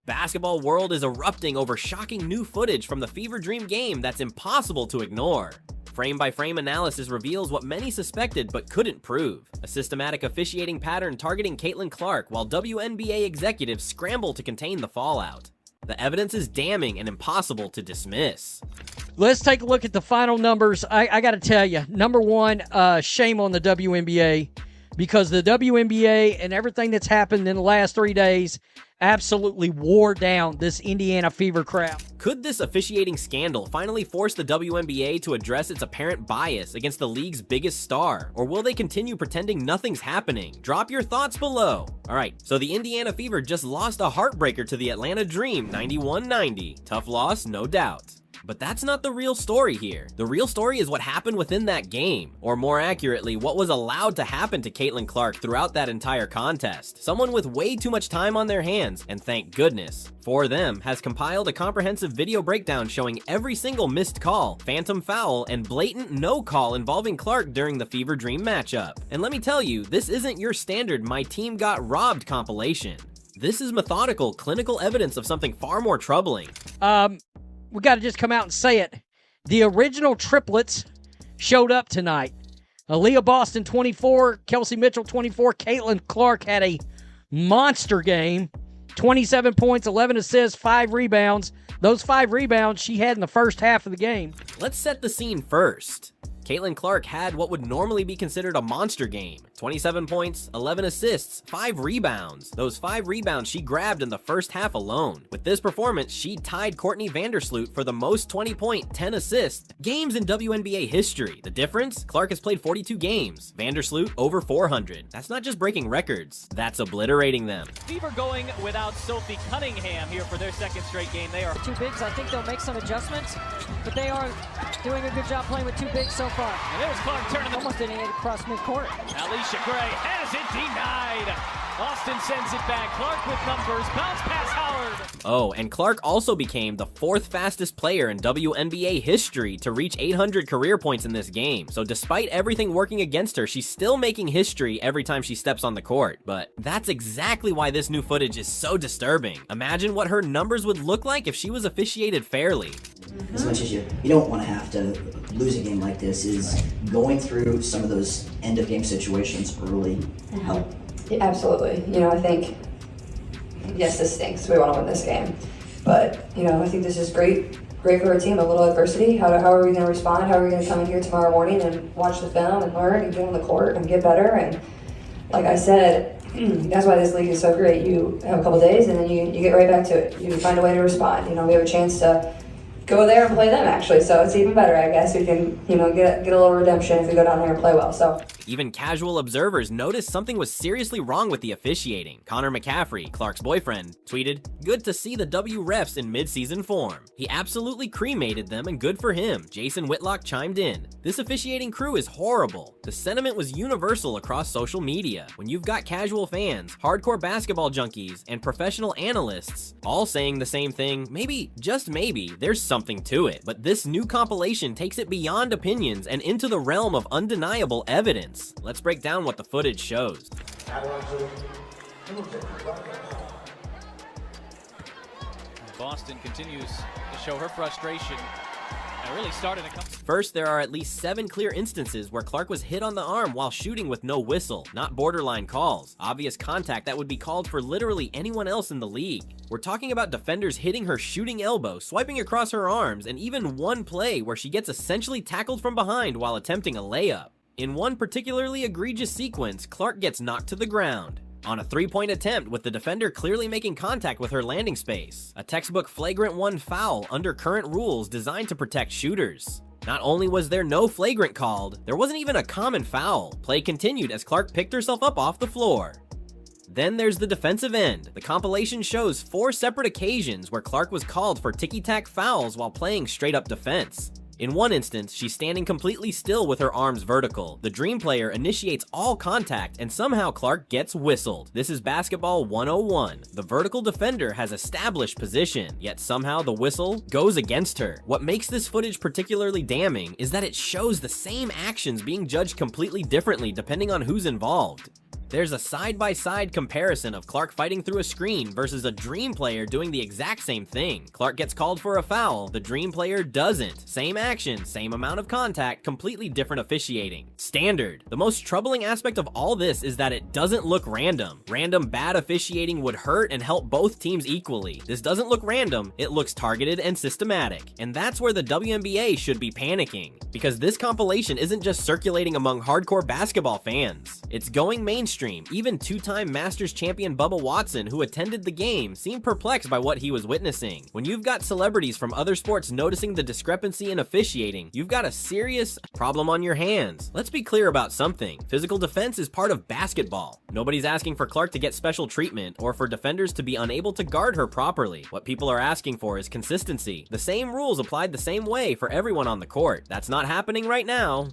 Basketball world is erupting over shocking new footage from the Fever Dream game that's impossible to ignore. Frame-by-frame analysis reveals what many suspected but couldn't prove. A systematic officiating pattern targeting Caitlin Clark, while WNBA executives scramble to contain the fallout. The evidence is damning and impossible to dismiss. Let's take a look at the final numbers. I got to tell you, number one, shame on the WNBA, because the WNBA and everything that's happened in the last 3 days absolutely wore down this Indiana Fever crowd. Could this officiating scandal finally force the WNBA to address its apparent bias against the league's biggest star? Or will they continue pretending nothing's happening? Drop your thoughts below. Alright, so the Indiana Fever just lost a heartbreaker to the Atlanta Dream, 91-90. Tough loss, no doubt. But that's not the real story here. The real story is what happened within that game, or more accurately, what was allowed to happen to Caitlin Clark throughout that entire contest. Someone with way too much time on their hands, and thank goodness for them, has compiled a comprehensive video breakdown showing every single missed call, phantom foul, and blatant no call involving Clark during the Fever Dream matchup. And let me tell you, this isn't your standard "my team got robbed" compilation. This is methodical, clinical evidence of something far more troubling. We got to just come out and say it. The original triplets showed up tonight. Aaliyah Boston, 24. Kelsey Mitchell, 24. Caitlin Clark had a monster game. 27 points, 11 assists, 5 rebounds. Those 5 rebounds she had in the first half of the game. Let's set the scene first. Caitlin Clark had what would normally be considered a monster game. 27 points, 11 assists, 5 rebounds. Those 5 rebounds she grabbed in the first half alone. With this performance, she tied Courtney Vandersloot for the most 20-point, 10-assist games in WNBA history. The difference? Clark has played 42 games. Vandersloot over 400. That's not just breaking records, that's obliterating them. Fever going without Sophie Cunningham here for their second straight game. They are two bigs. I think they'll make some adjustments, but they are doing a good job playing with two bigs so far. And there's Clark turning the... Almost didn't hit across midcourt. Alicia Gray has it denied. Austin sends it back. Clark with numbers. Bounce pass Howard. Oh, and Clark also became the 4th fastest player in WNBA history to reach 800 career points in this game. So despite everything working against her, she's still making history every time she steps on the court. But that's exactly why this new footage is so disturbing. Imagine what her numbers would look like if she was officiated fairly. As much as you don't want to have to lose a game like this, is going through some of those end of game situations early help? Yeah, absolutely. I think, yes, this stinks. We want to win this game. But, I think this is great for our team. A little adversity. How are we going to respond? How are we going to come in here tomorrow morning and watch the film and learn and get on the court and get better? And like I said, that's why this league is so great. You have a couple days and then you get right back to it. You find a way to respond. We have a chance to go there and play them, actually, so it's even better, I guess. We can, get a little redemption if we go down there and play well, so. Even casual observers noticed something was seriously wrong with the officiating. Connor McCaffrey, Clark's boyfriend, tweeted, "Good to see the W refs in mid-season form. He absolutely cremated them and good for him." Jason Whitlock chimed in, "This officiating crew is horrible." The sentiment was universal across social media. When you've got casual fans, hardcore basketball junkies, and professional analysts all saying the same thing, maybe, just maybe, there's something to it. But this new compilation takes it beyond opinions and into the realm of undeniable evidence. Let's break down what the footage shows. Boston continues to show her frustration. It really started to come. First, there are at least 7 clear instances where Clark was hit on the arm while shooting with no whistle, not borderline calls. Obvious contact that would be called for literally anyone else in the league. We're talking about defenders hitting her shooting elbow, swiping across her arms, and even one play where she gets essentially tackled from behind while attempting a layup. In one particularly egregious sequence, Clark gets knocked to the ground on a 3-point attempt with the defender clearly making contact with her landing space. A textbook flagrant 1 foul under current rules designed to protect shooters. Not only was there no flagrant called, there wasn't even a common foul. Play continued as Clark picked herself up off the floor. Then there's the defensive end. The compilation shows 4 separate occasions where Clark was called for ticky-tack fouls while playing straight-up defense. In one instance, she's standing completely still with her arms vertical. The Dream player initiates all contact and somehow Clark gets whistled. This is basketball 101. The vertical defender has established position, yet somehow the whistle goes against her. What makes this footage particularly damning is that it shows the same actions being judged completely differently depending on who's involved. There's a side-by-side comparison of Clark fighting through a screen versus a Dream player doing the exact same thing. Clark gets called for a foul, the Dream player doesn't. Same action, same amount of contact, completely different officiating. Standard. The most troubling aspect of all this is that it doesn't look random. Random bad officiating would hurt and help both teams equally. This doesn't look random, it looks targeted and systematic. And that's where the WNBA should be panicking, because this compilation isn't just circulating among hardcore basketball fans. It's going mainstream. Even two-time Masters champion Bubba Watson, who attended the game, seemed perplexed by what he was witnessing. When you've got celebrities from other sports noticing the discrepancy in officiating, you've got a serious problem on your hands. Let's be clear about something. Physical defense is part of basketball. Nobody's asking for Clark to get special treatment or for defenders to be unable to guard her properly. What people are asking for is consistency. The same rules applied the same way for everyone on the court. That's not happening right now.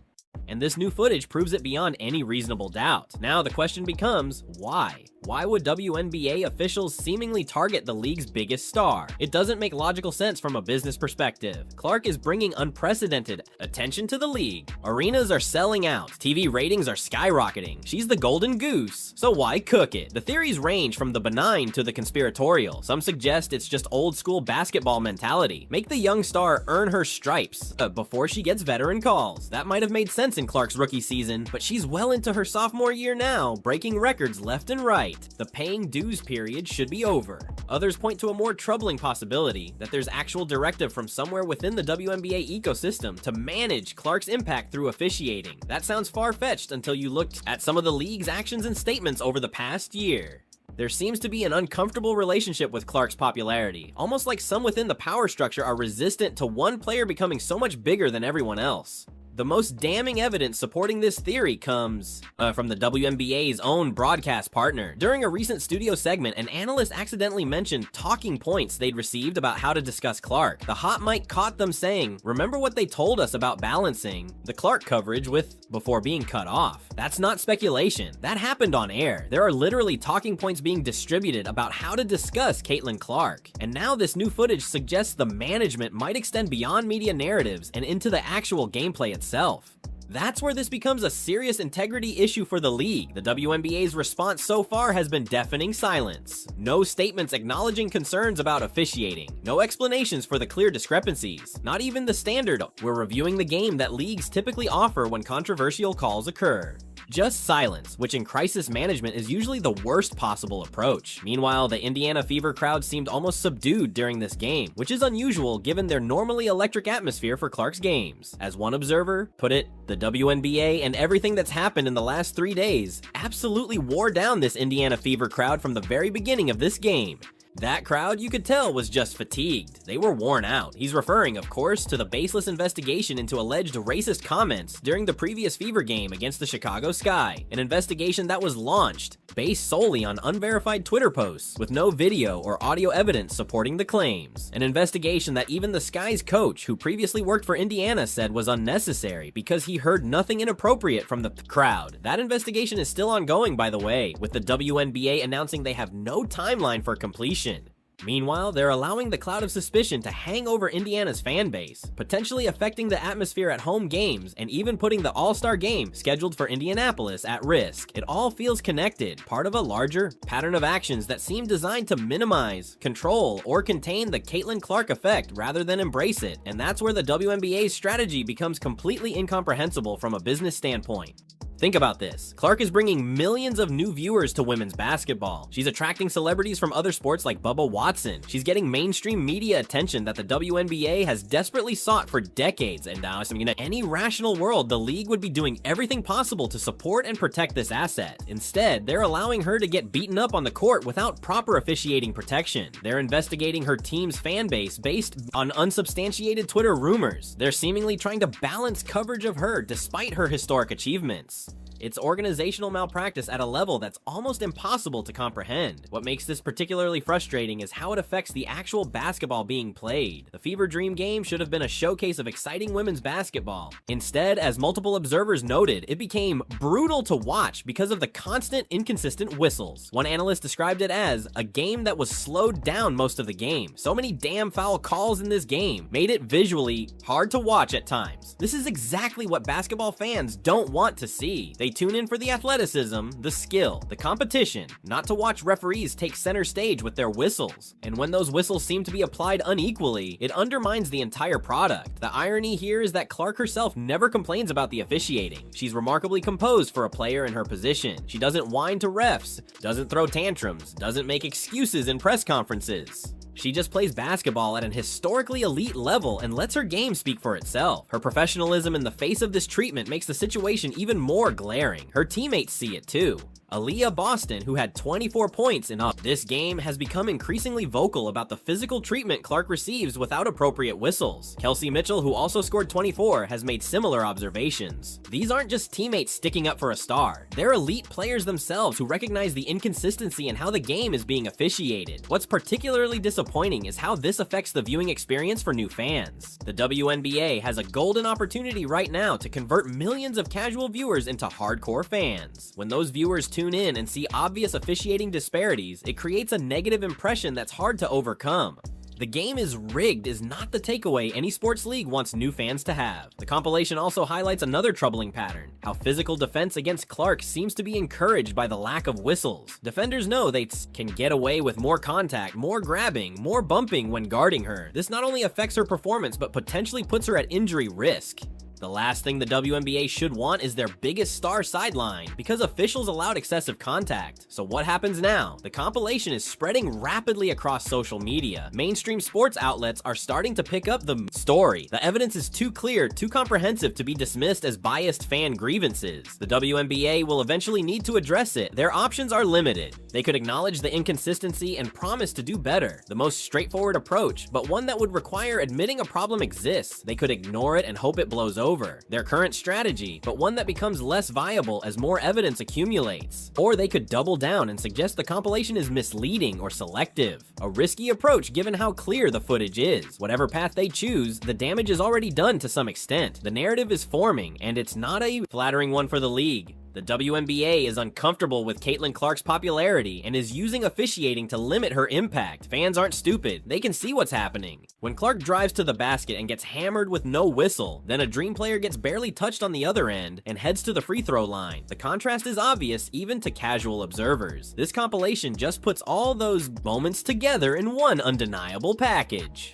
And this new footage proves it beyond any reasonable doubt. Now the question becomes, why? Why would WNBA officials seemingly target the league's biggest star? It doesn't make logical sense from a business perspective. Clark is bringing unprecedented attention to the league. Arenas are selling out. TV ratings are skyrocketing. She's the golden goose. So why cook it? The theories range from the benign to the conspiratorial. Some suggest it's just old school basketball mentality. Make the young star earn her stripes before she gets veteran calls. That might have made sense in Clark's rookie season, but she's well into her sophomore year now, breaking records left and right. The paying dues period should be over. Others point to a more troubling possibility, that there's actual directive from somewhere within the WNBA ecosystem to manage Clark's impact through officiating. That sounds far-fetched until you looked at some of the league's actions and statements over the past year. There seems to be an uncomfortable relationship with Clark's popularity, almost like some within the power structure are resistant to one player becoming so much bigger than everyone else. The most damning evidence supporting this theory comes from the WNBA's own broadcast partner. During a recent studio segment, an analyst accidentally mentioned talking points they'd received about how to discuss Clark. The hot mic caught them saying, "Remember what they told us about balancing the Clark coverage with," before being cut off. That's not speculation. That happened on air. There are literally talking points being distributed about how to discuss Caitlin Clark. And now this new footage suggests the management might extend beyond media narratives and into the actual gameplay itself. That's where this becomes a serious integrity issue for the league. The WNBA's response so far has been deafening silence. No statements acknowledging concerns about officiating. No explanations for the clear discrepancies. Not even the standard, "We're reviewing the game," that leagues typically offer when controversial calls occur. Just silence, which in crisis management is usually the worst possible approach. Meanwhile, the Indiana Fever crowd seemed almost subdued during this game, which is unusual given their normally electric atmosphere for Clark's games. As one observer put it, the WNBA and everything that's happened in the last 3 days absolutely wore down this Indiana Fever crowd from the very beginning of this game. That crowd, you could tell, was just fatigued. They were worn out. He's referring, of course, to the baseless investigation into alleged racist comments during the previous Fever game against the Chicago Sky, an investigation that was launched based solely on unverified Twitter posts with no video or audio evidence supporting the claims. An investigation that even the Sky's coach, who previously worked for Indiana, said was unnecessary because he heard nothing inappropriate from the crowd. That investigation is still ongoing, by the way, with the WNBA announcing they have no timeline for completion. Meanwhile, they're allowing the cloud of suspicion to hang over Indiana's fan base, potentially affecting the atmosphere at home games and even putting the All-Star game scheduled for Indianapolis at risk. It all feels connected, part of a larger pattern of actions that seem designed to minimize, control, or contain the Caitlin Clark effect rather than embrace it. And that's where the WNBA's strategy becomes completely incomprehensible from a business standpoint. Think about this. Clark is bringing millions of new viewers to women's basketball. She's attracting celebrities from other sports like Bubba Watson. She's getting mainstream media attention that the WNBA has desperately sought for decades. And now, in any rational world, the league would be doing everything possible to support and protect this asset. Instead, they're allowing her to get beaten up on the court without proper officiating protection. They're investigating her team's fan base based on unsubstantiated Twitter rumors. They're seemingly trying to balance coverage of her despite her historic achievements. It's organizational malpractice at a level that's almost impossible to comprehend. What makes this particularly frustrating is how it affects the actual basketball being played. The Fever Dream game should have been a showcase of exciting women's basketball. Instead, as multiple observers noted, it became brutal to watch because of the constant inconsistent whistles. One analyst described it as a game that was slowed down most of the game. So many damn foul calls in this game made it visually hard to watch at times. This is exactly what basketball fans don't want to see. They tune in for the athleticism, the skill, the competition, not to watch referees take center stage with their whistles. And when those whistles seem to be applied unequally, it undermines the entire product. The irony here is that Clark herself never complains about the officiating. She's remarkably composed for a player in her position. She doesn't whine to refs, doesn't throw tantrums, doesn't make excuses in press conferences. She just plays basketball at an historically elite level and lets her game speak for itself. Her professionalism in the face of this treatment makes the situation even more glaring. Her teammates see it too. Aaliyah Boston, who had 24 points in this game, has become increasingly vocal about the physical treatment Clark receives without appropriate whistles. Kelsey Mitchell, who also scored 24, has made similar observations. These aren't just teammates sticking up for a star. They're elite players themselves who recognize the inconsistency in how the game is being officiated. What's particularly disappointing is how this affects the viewing experience for new fans. The WNBA has a golden opportunity right now to convert millions of casual viewers into hardcore fans. When those viewers tune in and see obvious officiating disparities, it creates a negative impression that's hard to overcome. The game is rigged is not the takeaway any sports league wants new fans to have. The compilation also highlights another troubling pattern, how physical defense against Clark seems to be encouraged by the lack of whistles. Defenders know they can get away with more contact, more grabbing, more bumping when guarding her. This not only affects her performance, but potentially puts her at injury risk. The last thing the WNBA should want is their biggest star sidelined, because officials allowed excessive contact. So what happens now? The compilation is spreading rapidly across social media. Mainstream sports outlets are starting to pick up the story. The evidence is too clear, too comprehensive to be dismissed as biased fan grievances. The WNBA will eventually need to address it. Their options are limited. They could acknowledge the inconsistency and promise to do better. The most straightforward approach, but one that would require admitting a problem exists. They could ignore it and hope it blows over. Their current strategy, but one that becomes less viable as more evidence accumulates. Or they could double down and suggest the compilation is misleading or selective. A risky approach given how clear the footage is. Whatever path they choose, the damage is already done to some extent. The narrative is forming, and it's not a flattering one for the league. The WNBA is uncomfortable with Caitlin Clark's popularity and is using officiating to limit her impact. Fans aren't stupid. They can see what's happening. When Clark drives to the basket and gets hammered with no whistle, then a Dream player gets barely touched on the other end and heads to the free throw line. The contrast is obvious even to casual observers. This compilation just puts all those moments together in one undeniable package.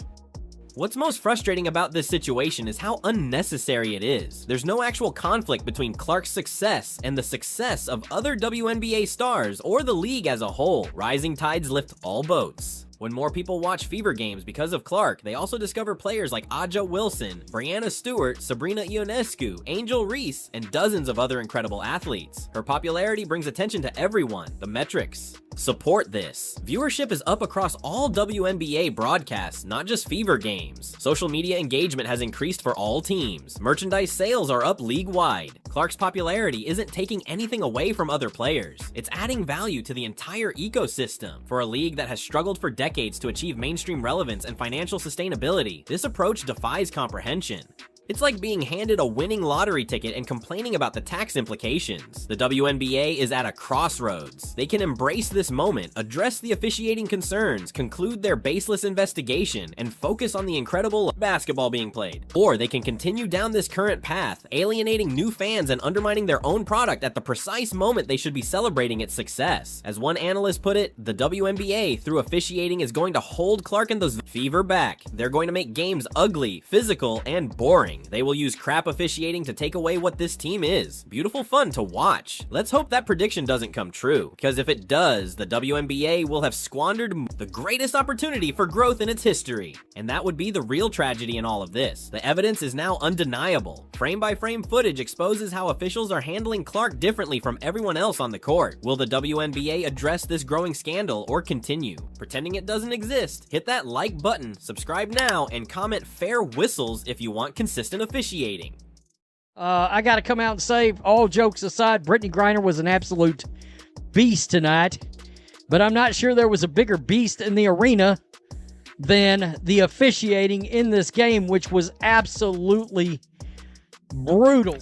What's most frustrating about this situation is how unnecessary it is. There's no actual conflict between Clark's success and the success of other WNBA stars or the league as a whole. Rising tides lift all boats. When more people watch Fever games because of Clark, they also discover players like Aja Wilson, Brianna Stewart, Sabrina Ionescu, Angel Reese, and dozens of other incredible athletes. Her popularity brings attention to everyone. The metrics support this. Viewership is up across all WNBA broadcasts, not just Fever games. Social media engagement has increased for all teams. Merchandise sales are up league-wide. Clark's popularity isn't taking anything away from other players. It's adding value to the entire ecosystem. For a league that has struggled for decades to achieve mainstream relevance and financial sustainability, this approach defies comprehension. It's like being handed a winning lottery ticket and complaining about the tax implications. The WNBA is at a crossroads. They can embrace this moment, address the officiating concerns, conclude their baseless investigation, and focus on the incredible basketball being played. Or they can continue down this current path, alienating new fans and undermining their own product at the precise moment they should be celebrating its success. As one analyst put it, the WNBA, through officiating, is going to hold Clark and the Fever back. They're going to make games ugly, physical, and boring. They will use crap officiating to take away what this team is. Beautiful fun to watch. Let's hope that prediction doesn't come true, because if it does, the WNBA will have squandered the greatest opportunity for growth in its history. And that would be the real tragedy in all of this. The evidence is now undeniable. Frame-by-frame footage exposes how officials are handling Clark differently from everyone else on the court. Will the WNBA address this growing scandal or continue pretending it doesn't exist? Hit that like button, subscribe now, and comment fair whistles if you want consistent officiating. I got to come out and say, all jokes aside, Brittany Griner was an absolute beast tonight. But I'm not sure there was a bigger beast in the arena than the officiating in this game, which was absolutely brutal.